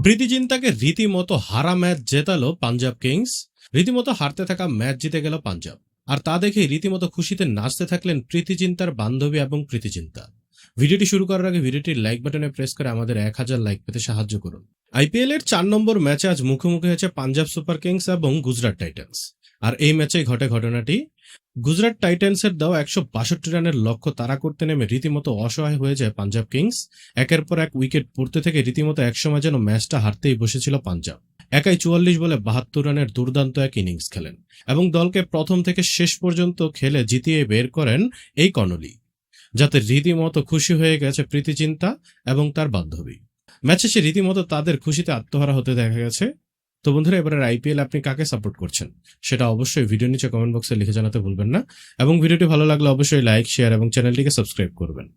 প্রীতি জিন্তাকে রীতিমতো হারা match জেতালো Punjab Kings. রীতিমতো হারতে থাকা ম্যাচ জিতে গেল পাঞ্জাব। আর তা দেখে রীতিমতো খুশিতে নাচতে থাকলেন প্রীতি জিন্তার বান্ধবী এবং প্রীতি জিন্তা। ভিডিওটি শুরু করার আগে ভিডিওটির লাইক বাটনে প্রেস করে আমাদের 1000 লাইক পেতে সাহায্য করুন। আইপিএল এর 4 নম্বর ম্যাচে আজ মুখোমুখি হয়েছে পাঞ্জাব সুপার কিংস এবং গুজরাট টাইটান্স। আর এই ম্যাচেই ঘটে ঘটনাটি। গুজরাট টাইটান্সের দেওয়া 162 রানের লক্ষ্য তাড়া করতে নেমে রীতিমতো অসহায় হয়ে যায় পাঞ্জাব কিংস। একের পর এক উইকেট পড়তে থেকে রীতিমতো একসময় যেন ম্যাচটা হারতেই বসেছিল পাঞ্জাব। একাই 44 বলে 72 রানের দুর্দান্ত এক ইনিংস খেলেন এবং দলকে প্রথম থেকে শেষ পর্যন্ত খেলে জিতিয়ে বের করেন এই কর্ণলি, যাতে রীতিমতো খুশি হয়ে গেছে প্রীতি জিন্তা এবং তার বান্ধবী। ম্যাচে সে রীতিমতো তাদের খুশিতে আত্মহারা হতে দেখা গেছে। তো বন্ধুরা, এবারের আইপিএল আপনি কাকে সাপোর্ট করছেন সেটা অবশ্যই ভিডিও নিচে কমেন্ট বক্সে লিখে জানাতে ভুলবেন না, এবং ভিডিওটি ভালো লাগলে অবশ্যই লাইক, শেয়ার এবং চ্যানেলটিকে সাবস্ক্রাইব করবেন।